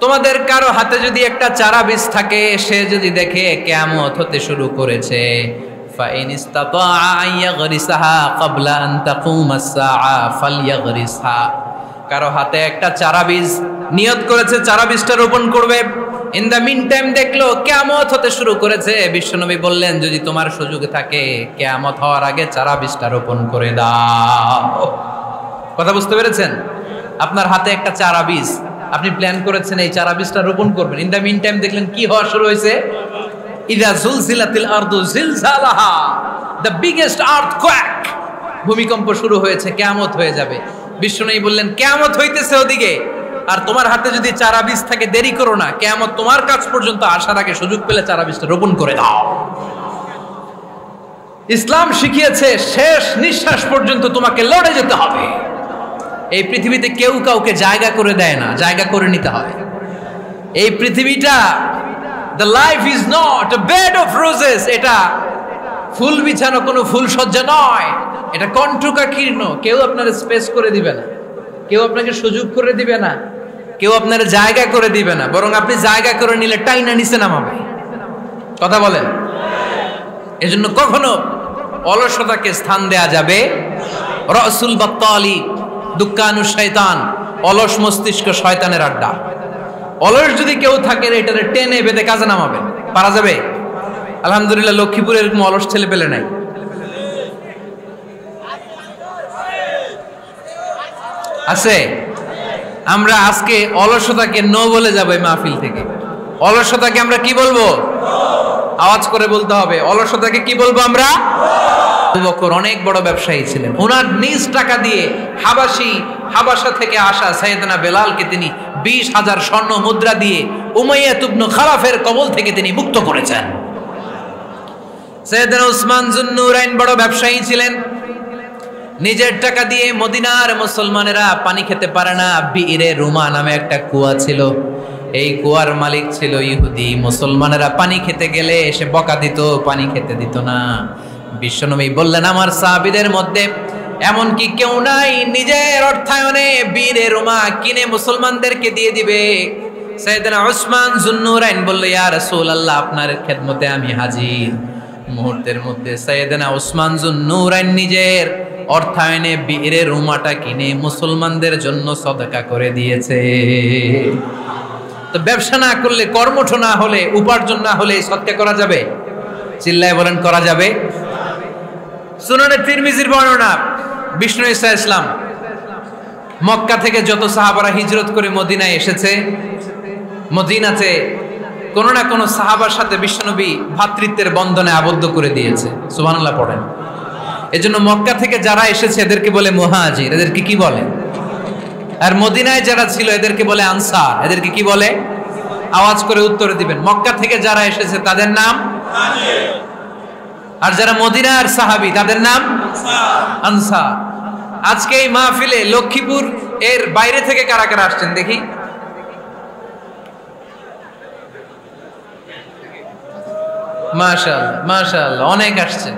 তোমাদের কারো হাতে যদি একটা চারা বীজ থাকে, সে যদি দেখে কিয়ামত হতে শুরু করেছে, ফাইন ইসতাতাআ আন ইয়াগরিসাহা ক্বাবলা আন তাকুমাস সাআ ফালইয়াগরিসহা, কারো হাতে একটা চারা বীজ নিয়ত করেছে, চারা বীজটা রোপণ করবে, ইন দ্য মিন টাইম দেখলো কিয়ামত হতে শুরু করেছে, বিশ্বনবী বললেন, যদি তোমার সুযোগ থাকে কিয়ামত হওয়ার আগে চারা বীজটা রোপণ করে দাও। কথা বুঝতে পেরেছেন? আপনার হাতে একটা চারা বীজ, আপনি প্ল্যান করেছেন এই চারা বীজটা রোপণ করবেন, ইন দ্য মিন টাইম দেখলেন কি হওয়া শুরু হয়েছে, ইযা জুলজিলাতিল আরদু জিলজালাহা, দ্য বিগেস্ট আর্থকোয়েক, ভূমিকম্প শুরু হয়েছে, কিয়ামত হয়ে যাবে। বিশ্বনবী বললেন, কিয়ামত হইতেছে ওদিকে, আর তোমার হাতে যদি চারা বীজ থাকে, দেরি করো না, কিয়ামত তোমার কাছ পর্যন্ত আসার আগে সুযোগ পেলে চারা বীজটা রোপণ করে দাও। ইসলাম শিখিয়েছে শেষ নিঃশ্বাস পর্যন্ত তোমাকে লড়ে যেতে হবে। এই পৃথিবীতে কেউ কাউকে জায়গা করে দেয় না, জায়গা করে নিতে হয়। এই পৃথিবীটা, the life is not a bed of roses, এটা ফুল বিছানো কোনো ফুল সজ্জা নয়, এটা কণ্টকাকীর্ণ। কেউ আপনার স্পেস করে দিবে না, কেউ আপনাকে সুযোগ করে দিবে না, কেউ আপনার জায়গা করে দিবে না, বরং আপনি জায়গা করে নিলে টাইনা নিচে নামাবে। কথা বলেন? এজন্য কখনো অলসতাকে স্থান দেয়া যাবে। রাসূল বাত্তালি, দুক্কানু শয়তান, অলস মস্তিষ্ক শয়তানের আড্ডা। অলস যদি কেউ থাকে, এটারে টেনে বেঁধে কাজে নামাবে, পারা যাবে? আলহামদুলিল্লাহ, লক্ষ্মীপুরে এরকম অলস ছেলে পেলে নাই। আছে? আমরা আজকে অলসতাকে নো বলে যাবো এই মাহফিল থেকে। অলসতাকে আমরা কি বলবো? আওয়াজ করে বলতে হবে, অলসতাকে কি বলবো আমরা? আবু বকর অনেক বড় ব্যবসায়ী ছিলেন, ওনার নিজ টাকা দিয়ে হাবাসা থেকে আসা সাইয়েদনা বেলালকে তিনি 20,000 স্বর্ণ মুদ্রা দিয়ে উমাইয়া ইবনে খালাফের কবল থেকে তিনি মুক্ত করেছেন। সাইয়েদনা উসমান যুন্নুরাইন বড় ব্যবসায়ী ছিলেন, নিজের টাকা দিয়ে মদিনার মুসলমানেরা পানি খেতে পারে না, বিইরে রুমা নামে একটা কুয়া ছিল, এই কুয়ার মালিক ছিল ইহুদি। মুসলমানেরা পানি খেতে গেলে এসে বকা দিত, পানি খেতে দিত না। বিশ্বনবী বললেন, আমার সাহাবীদের মধ্যে এমন কি কেউ নাই নিজের অর্থায়নে বীরে রুমা কিনে মুসলমানদেরকে দিয়ে দিবে? সাইয়েদনা উসমান যুন্নুরাইন বলল, ইয়া রাসূলুল্লাহ, আপনার খেদমতে আমি হাজির। মুহূর্তের মধ্যে সাইয়েদনা উসমান যুন্নুরাইন নিজের অর্থায়নে বীরে রুমাটা কিনে মুসলমানদের জন্য সদকা করে দিয়েছে। তো ব্যবসা না করলে, কর্মঠ না হলে, উপার্জন না হলে সদকা করা যাবে? চিল্লায় বলেন, করা যাবে? সুনানে তিরমিজির বর্ণনা, বিষ্ণু ঈসা ইসলাম মক্কা থেকে যত সাহাবারা হিজরত করে মদিনায় এসেছে, মদিনাতে কোনো না কোনো সাহাবার সাথে বিশ্বনবী ভ্রাতৃত্বের বন্ধনে আবদ্ধ করে দিয়েছে। সুবহানাল্লাহ পড়েন। এজন্য মক্কা থেকে যারা এসেছে এদেরকে বলে মুহাজির, এদেরকে কি বলে? আর মদিনায় যারা ছিল এদেরকে বলে আনসার, এদেরকে কি বলে? আওয়াজ করে উত্তর দিবেন। মক্কা থেকে যারা এসেছে তাদের নাম মুহাজির, আর যারা মদিনার সাহাবী তাদের নাম আনসার। আজকে এই মাহফিলে লক্ষ্মীপুর এর বাইরে থেকে কারা কারা আসছেন দেখি? মাশাআল্লাহ মাশাআল্লাহ, অনেক আসছে।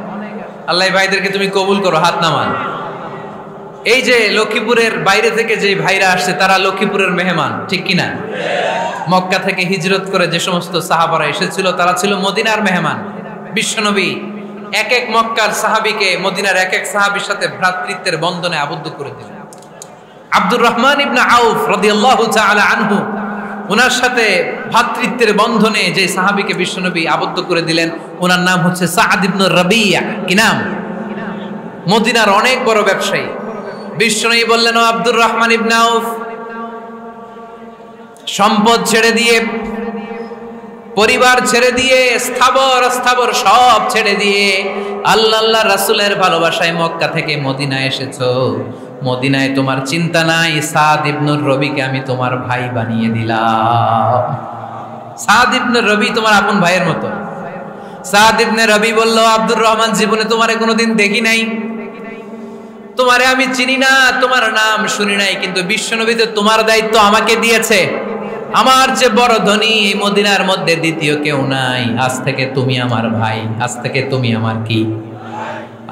আল্লাহ ভাইদেরকে তুমি কবুল করো, হাত নামান। এই যে লক্ষ্মীপুরের বাইরে থেকে যে ভাইরা আসছে তারা লক্ষ্মীপুরের মেহমান, ঠিক কিনা? মক্কা থেকে হিজরত করে যে সমস্ত সাহাবারা এসেছিল তারা ছিল মদিনার মেহমান। বিশ্বনবী এক এক মক্কার সাহাবীকে মদিনার এক এক সাহাবীর সাথে ভ্রাতৃত্বের বন্ধনে আবদ্ধ করে দিলেন। আব্দুর রহমান ইবনে আউফ রাদিয়াল্লাহু তাআলা আনহু, ওনার সাথে ভ্রাতৃত্বের বন্ধনে যে সাহাবীকে বিশ্বনবী আবদ্ধ করে দিলেন ওনার নাম হচ্ছে সাআদ ইবনে রাবিয়া। কি নাম? মদিনার অনেক বড় ব্যবসায়ী। বিশ্বনবী বললেন, ও আব্দুর রহমান ইবনে আউফ, সম্পদ ছেড়ে দিয়ে, পরিবার ছেড়ে দিয়ে, স্থাবর অস্থাবর সব ছেড়ে দিয়ে আল্লাহ রাসূলের ভালোবাসায় মক্কা থেকে মদিনায় এসেছো। মদিনায় তোমার চিন্তা নাই, সাদ ইবনে রবিকে আমি তোমার ভাই বানিয়ে দিলাম। সাদ ইবনে রবি তোমার আপন ভাইয়ের মতো। সাদ ইবনে রবি বলল, আব্দুর রহমান, জীবনে তোমারে কোনোদিন দেখি নাই, তোমারে আমি চিনি না, তোমার নাম শুনি নাই, কিন্তু বিশ্বনবী তো তোমার দায়িত্ব আমাকে দিয়েছে। আমার যে বড় ধনী এই মদিনার মধ্যে দ্বিতীয় কেউ নাই। আজ থেকে তুমি আমার ভাই, আজ থেকে তুমি আমার কি?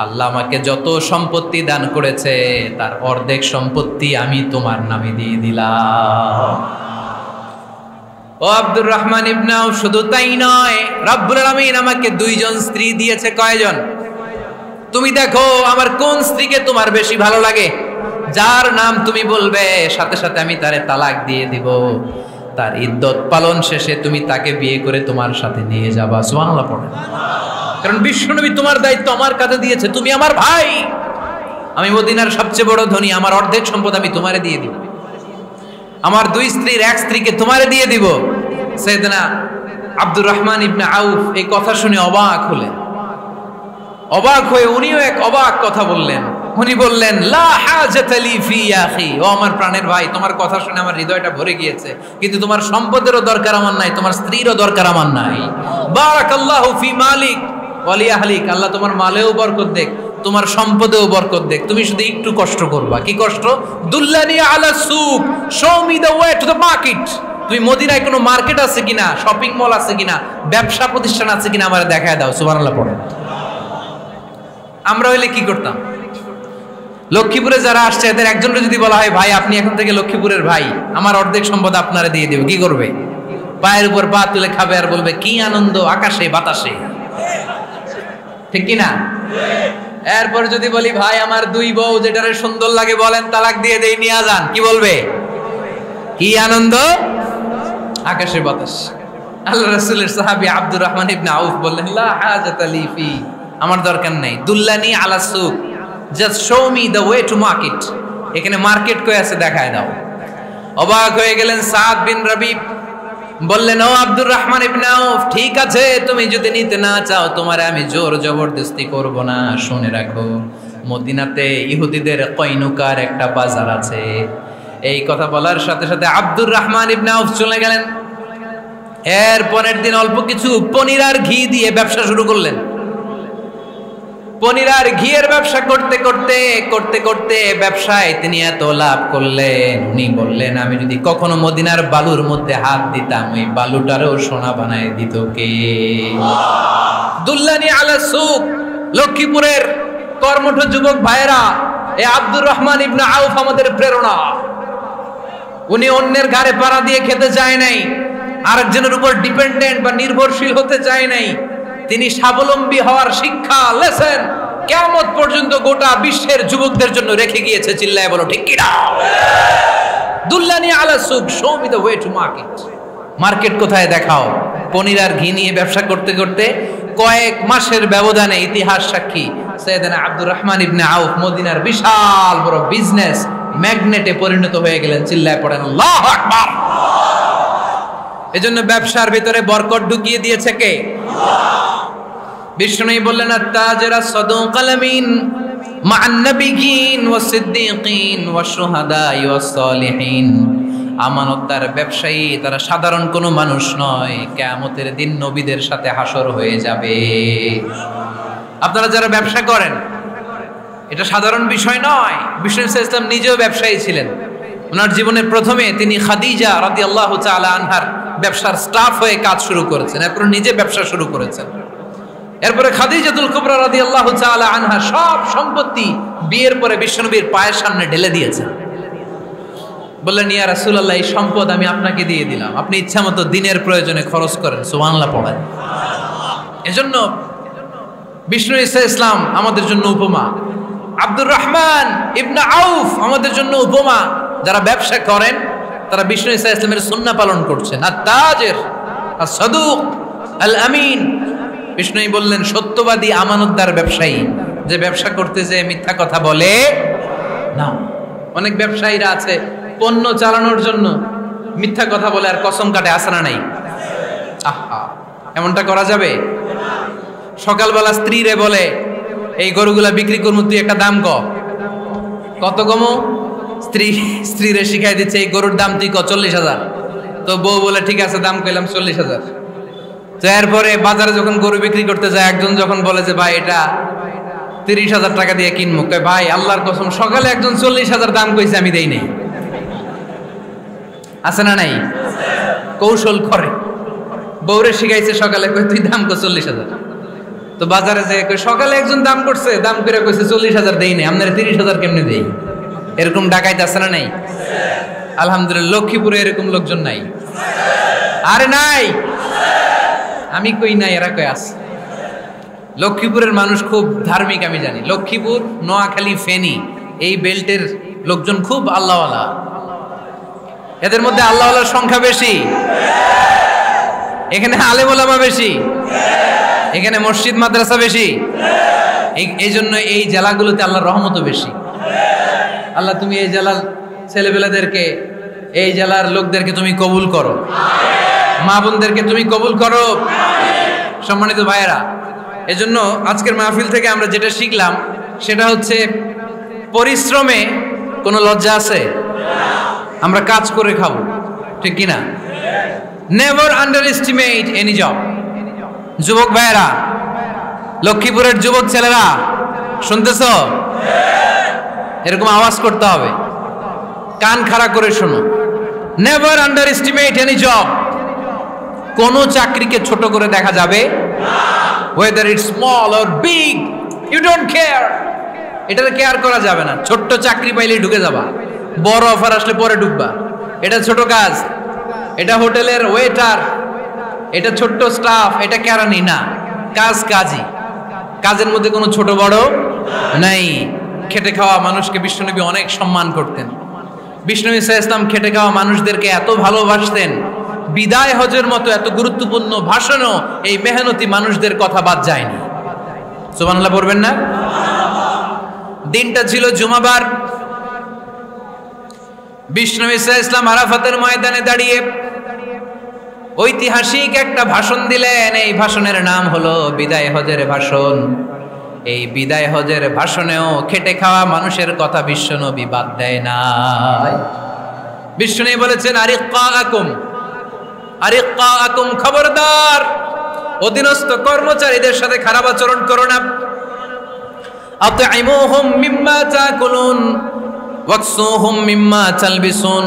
আল্লাহ আমাকে যত সম্পত্তি দান করেছে তার অর্ধেক সম্পত্তি আমি তোমার নামে দিয়ে দিলাম। ও আব্দুর রহমান ইবনে আউফ, শুধু তাই নয়, রব্বুল আলামিন আমাকে দুইজন স্ত্রী দিয়েছে। কয়জন? তুমি দেখো আমার কোন স্ত্রীকে তোমার বেশি ভালো লাগে, যার নাম তুমি বলবে সাথে সাথে আমি তারে তালাক দিয়ে দিব। তার ইদ্যত পালন শেষে তুমি তাকে বিয়ে করে তোমার সাথে নিয়ে যাবা। সুবহানাল্লাহ পড়েন। কারণ বিশ্বনবী তোমার দায়িত্ব আমার কাছে দিয়েছে, তুমি আমার ভাই, আমি মদিনার সবচেয়ে বড় ধনী, আমার অর্ধেক সম্পদ আমি তোমারে দিয়ে দিব, আমার দুই স্ত্রীর এক স্ত্রীকে তোমারে দিয়ে দিব। সাইয়েদনা আব্দুর রহমান ইবনে আউফ এই কথা শুনে অবাক হলেন। অবাক হয়ে উনিও এক অবাক কথা বললেন। উনি বললেন, লা হাজাতা লি ফি ইয়া আখি, ও আমার প্রাণের ভাই, তোমার কথা শুনে আমার হৃদয়টা ভরে গিয়েছে, কিন্তু তোমার সম্পদেরও দরকার আমার নাই, তোমার স্ত্রীরও দরকার আমার নাই। বারাকাল্লাহু ফি মালিক ওয়া লি আহলিক, আল্লাহ তোমার মালেও বরকত দেখ, তোমার সম্পদেও বরকত দেখ। তুমি শুধু একটু কষ্ট করবা। কি কষ্ট? দুল্লানি আলা সুক, show me the way to the market. তুমি মদিনায় কোনো মার্কেট আছে কিনা, শপিং মল আছে কিনা, ব্যবসা প্রতিষ্ঠান আছে কিনা আমারে দেখায় দাও। সুবহানাল্লাহ পড়ে। আমরা হইলে কি করতাম? লক্ষ্মীপুরে যারা আসছে এদের একজনকে যদি বলা হয়, ভাই আপনি এখন থেকে লক্ষ্মীপুরের ভাই, আমার অর্ধেক সম্পদ আপনারে দিয়ে দেব, কি করবে? পায়ের উপর পা তুলে খাবে আর বলবে, কি আনন্দ আকাশে বাতাসে, ঠিক কিনা? এরপর যদি বলি, ভাই আমার দুই বউ, যেটারে সুন্দর লাগে বলেন তালাক দিয়ে দেই, নিয়ে যান, কি বলবে? কি আনন্দ আকাশে বাতাস। আল্লাহ রাসূলের সাহাবী আব্দুর রহমান ইবনে আউফ বললেন, লা হাজাতা লি ফি, আমার দরকার নাই। দুল্লানি আলা সুক, just show me the way to market, এখানে মার্কেট কই আছে দেখায় দাও। অবাক হয়ে গেলেন সাদ বিন রবি, বললেন, ও আব্দুর রহমান ইবনে আউফ, ঠিক আছে, তুমি যদি নিতে না চাও তোমারে আমি জোর জবরদস্তি করব না। শুনে রাখো, মদিনাতে ইহুদিদের কয়নুকার একটা বাজার আছে। এই কথা বলার সাথে সাথে আব্দুর রহমান ইবনে আউফ চলে গেলেন। এর পরের দিন অল্প কিছু পনির আর ঘি দিয়ে ব্যবসা শুরু করলেন। পনির আর ঘিয়ের ব্যবসা করতে করতে করতে করতে ব্যবসায় তিনি এত লাভ করলেন, উনি বললেন, আমি যদি কখনো মদিনার বালুর মধ্যে হাত দিতাম ওই বালুটারও সোনা বানায় দিত কে? দুল্লানি আলা সুক। লক্ষ্মীপুরের কর্মঠ যুবক ভাইয়েরা, এই আব্দুর রহমান ইবনে আউফ আমাদের প্রেরণা। উনি অন্যের ঘাড়ে পাড়া দিয়ে খেতে চায় নাই, আরেকজনের উপর ডিপেন্ডেন্ট বা নির্ভরশীল হতে চায় নাই। তিনি স্বাবলম্বী হওয়ার শিক্ষা, লেসেন কিয়ামত পর্যন্ত গোটা বিশ্বের যুবকদের জন্য রেখে গিয়েছে। চিল্লায় বলো ঠিক কিনা? দুল্লানি আলা সুক, show me the way to market. Market কোথায় দেখাও। পনির আর ঘি নিয়ে ব্যবসা করতে করতে কয়েক মাসের ব্যবধানে ইতিহাস সাক্ষী সাইয়েদনা আব্দুর রহমান ইবনে আউফ মদিনার বিশাল বড় বিজনেস ম্যাগনেটে পরিণত হয়ে গেলেন। চিল্লায় পড়েন আল্লাহু আকবার। এজন্য ব্যবসার ভিতরে বরকত ঢুকিয়ে দিয়েছে কে? বিষ্ণুই বললেন, আত-তাজিরা সাদুকাল আমিন মা'আন নাবিয়্যিন ওয়াস সিদ্দীকিন ওয়াশ শুহাদা'i ওয়াস সালিহিন। আমানতদার ব্যবসায়ী তারা সাধারণ কোনো মানুষ নয়, কিয়ামতের দিন নবীদের সাথে হাসর হয়ে যাবে। আপনারা যারা ব্যবসা করেন, এটা সাধারণ বিষয় নয়। বিষ্ণু সাল্লাল্লাহু আলাইহি ওয়াসাল্লাম নিজেও ব্যবসায়ী ছিলেন। ওনার জীবনের প্রথমে তিনি খাদিজা রাদিয়াল্লাহু তাআলা আনহার ব্যবসার স্টাফ হয়ে কাজ শুরু করেছেন, এরপর নিজে ব্যবসা শুরু করেছেন। এরপরে খাদিজাতুল কুবরা রাদিয়াল্লাহু তাআলা আনহা সব সম্পত্তি বিয়ের পরে বিশ্বনবীর পায়ের সামনে ঢেলে দিয়েছেন। বললেন, ইয়া রাসূলুল্লাহ, এই সম্পদ আমি আপনাকে দিয়ে দিলাম, আপনি ইচ্ছামতো দিনের প্রয়োজনে খরচ করেন। সুবহানাল্লাহ পড়েন। এজন্য বিষ্ণু ঈসা ইসলাম আমাদের জন্য উপমা, আব্দুর রহমান ইবনে আউফ আমাদের জন্য উপমা। যারা ব্যবসা করেন তারা বিষ্ণু ঈসা ইসলামের সুন্নাহ পালন করছেন। আত-তাজির আস-সাদুক আল-আমিন, বিষ্ণুই বললেন সত্যবাদী আমানতদার ব্যবসায়ী, যে ব্যবসা করতে যে মিথ্যা কথা বলে না। অনেক ব্যবসায়ীরা আছে পণ্য চালানোর জন্য মিথ্যা কথা বলে আর কসম কাটে, আছে না নাই? আহা, এমনটা করা যাবে? সকালবেলা স্ত্রীরে বলে, এই গরুগুলা বিক্রি করবো, তুই একটা দাম কত কমো? স্ত্রীরে শিখাই দিচ্ছে, এই গরুর দাম তুই 40,000। তো বউ বলে ঠিক আছে, দাম কইলাম 40,000। তো এরপরে বাজারে যখন গরু বিক্রি করতে যায়, একজন যখন বলে যে ভাই এটা 30,000 টাকা দিয়ে কিনবো, কয় ভাই আল্লাহর কসম সকালে একজন 40,000 দাম কইছে, আমি দেই নাই। আছে না নাই? কৌশল করে, বউরে শিখাইছে সকালে, কই তুই দাম কর 40,000। তো বাজারে যে সকালে একজন দাম করছে, দাম করে কইছে 40,000 দেই নাই, আপনারা 30,000 কেমনে দেই? এরকম ডাকাইতে আছে না নাই? আলহামদুলিল্লাহ লক্ষ্মীপুরে এরকম লোকজন নাই। আরে নাই, আমি কই নাই, এরা কই আছে। লক্ষ্মীপুরের মানুষ খুব ধার্মিক, আমি জানি। লক্ষ্মীপুর, নোয়াখালী, ফেনী এই বেল্টের লোকজন খুব আল্লাহওয়ালা। এদের মধ্যে আল্লাহওয়ালার সংখ্যা বেশি, এখানে আলেম ওলামা বেশি, এখানে মসজিদ মাদ্রাসা বেশি। এই জন্য এই জেলাগুলোতে আল্লাহর রহমতও বেশি। আল্লাহ তুমি এই জেলার ছেলেবেলাদেরকে, এই জেলার লোকদেরকে তুমি কবুল করো, মা বোনদেরকে তুমি কবুল করো। সম্মানিত ভাইয়েরা, এজন্য আজকের মাহফিল থেকে আমরা যেটা শিখলাম সেটা হচ্ছে পরিশ্রমে কোনো লজ্জা আছে? আমরা কাজ করে খাবো, ঠিক কিনা? Never under estimate any job. যুবক ভাইয়েরা, লক্ষ্মীপুরের যুবক ছেলেরা শুনতেছ? এরকম আওয়াজ করতে হবে, কান খাড়া করে শোনো। Never under estimate any job. কোন চাকরিকে ছোট করে দেখা যাবে, whether it's small or big, you don't care. এটাতে কেয়ার করা যাবে না। ছোট্ট চাকরি পাইলেই ঢুকে যাবা, বড় অফার আসলে পরে ঢুকবা। এটা ছোট কাজ, এটা হোটেলের ওয়েটার, এটা ছোট্ট স্টাফ, এটা কেরানি না। কাজ কাজই, কাজের মধ্যে কোনো ছোট বড় নাই। খেটে খাওয়া মানুষকে বিশ্বনবী অনেক সম্মান করতেন। বিষ্ণু ঈসা ইসলাম খেটে খাওয়া মানুষদেরকে এত ভালোবাসতেন, বিদায় হজের মতো এত গুরুত্বপূর্ণ ভাষণও এই মেহনতি মানুষদের কথা বাদ যায়নি। সুবহানাল্লাহ পড়বেন না? দিনটা ছিল জুমাবার। বিষ্ণু ঈসা ইসলাম আরাফাতের ময়দানে দাঁড়িয়ে ঐতিহাসিক একটা ভাষণ দিলেন। এই ভাষণের নাম হলো বিদায় হজের ভাষণ। এই বিদায় হজের ভাষণেও খেটে খাওয়া মানুষের কথা বিশ্বনবী বাদ দেয় নাই। বিশ্বনবী বলেছেন, আরিক্কাকুম, খবরদার, অধীনস্থ কর্মচারীদের সাথে খারাপ আচরণ করো না। আতঈমুহুম মিম্মা তাকুলুন ওয়াকসুহুম মিম্মা তালবিসুন।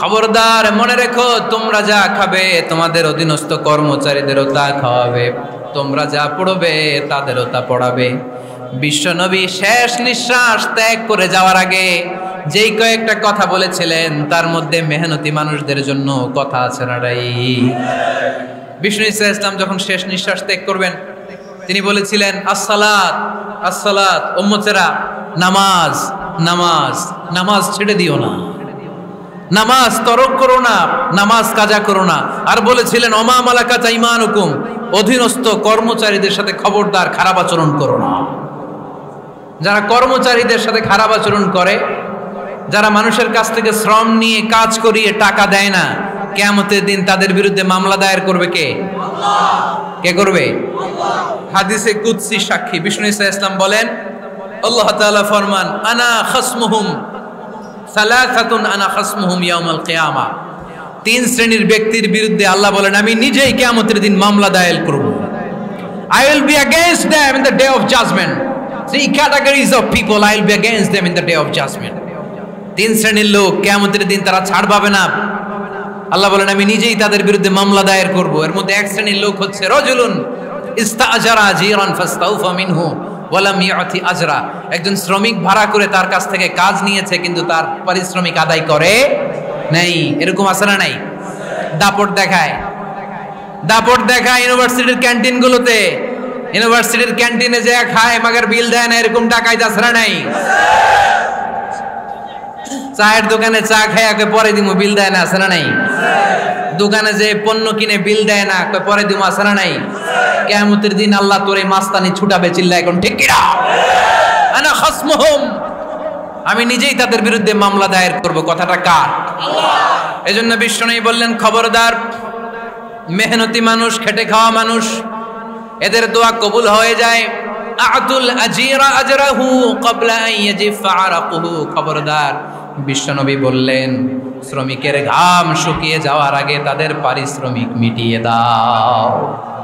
খবরদার, মনে রেখো, তোমরা যা খাবে তোমাদের অধীনস্থ কর্মচারীদেরও তা খাওয়াবে, তোমরা যা পড়বে তাদেরও তা পড়াবে। বিশ্বনবী শেষ নিঃশ্বাস ত্যাগ করে যাওয়ার আগে যেই কয়েকটা কথা বলেছিলেন তার মধ্যে মেহনতি মানুষদের জন্য কথা আছে না রাই? বিষ্ণু ঈসা ইসলাম যখন শেষ নিঃশ্বাস ত্যাগ করবেন, তিনি বলেছিলেন, আসসালাত আসসালাত, উম্মতেরা নামাজ নামাজ, নামাজ ছেড়ে দিও না, নামাজ তরক করো না, নামাজ কাজা করো না। আর বলেছিলেন, ওমা মালাকাত আইমানুকুম, অধীনস্থ কর্মচারীদের সাথে খবরদার খারাপ আচরণ করো না। যারা কর্মচারীদের সাথে খারাপ আচরণ করে, যারা মানুষের কাছ থেকে শ্রম নিয়ে কাজ করিয়ে টাকা দেয় না, কিয়ামতের দিন তাদের বিরুদ্ধে মামলা দায়ের করবে কে? কে করবে? হাদিসে কুদসি সাক্ষী বিষ্ণু ঈসা ইসলাম বলেন, আল্লাহ তাআলা ফরমান, আনা খাসমুহুম সালাসাতুন আনা খাসমুহুম ইয়াউমাল কিয়ামা। তিন শ্রেণীর ব্যক্তির বিরুদ্ধে আল্লাহ বলেন, আমি নিজেই কিয়ামতের দিন মামলা দায়ের করব। I will be against them in the day of judgment. Three categories of people, I will be against them in the day of judgment. তিন শ্রেণীর লোক কিয়ামতের দিন তারা ছাড় পাবে না। আল্লাহ বলেন, আমি নিজেই তাদের বিরুদ্ধে মামলা দায়ের করব। এর মধ্যে এক শ্রেণীর লোক হচ্ছে রজুলুন ইস্তাআজারা আজিরান ফাস্তাউফা মিনহু ওয়া লাম ইউতি আজরা, একজন শ্রমিক ভাড়া করে তার কাছ থেকে কাজ নিয়েছে কিন্তু তার পারিশ্রমিক আদায় করে নাই। এরকম আছে না নাই? দাপট দেখায়, দাপট দেখায় ইউনিভার্সিটির ক্যান্টিনগুলোতে। ইউনিভার্সিটির ক্যান্টিনে যে খায় মাগার বিল দেয় না, এরকম ডাকাইত আছে না নাই? চায়ের দোকানে চা খায় পরে দিমু, বিল দেয় না, আছে না নাই? দোকানে যে পণ্য কিনে বিল দেয় না, পরে দিমু, আছে না নাই? কিয়ামতের দিন আল্লাহ তোরে মাস্তানি ছুটাবে, চিল্লা এখন ঠিক কি না? আনা খাসমুহুম, আমি নিজেই তাদের বিরুদ্ধে মামলা দায়ের করব। কথাটা কার? আল্লাহ। এজন্য বিশ্বনবী বললেন, খবরদার, মেহনতি মানুষ, খেটে খাওয়া মানুষ, এদের দোয়া কবুল হয়ে যায়। আতুল আজিরা আজরাহু ক্বাবলা আন ইয়াজিফা আরাকুহু, খবরদার, বিশ্বনবী বললেন শ্রমিকের ঘাম শুকিয়ে যাওয়ার আগে তাদের পারিশ্রমিক মিটিয়ে দাও।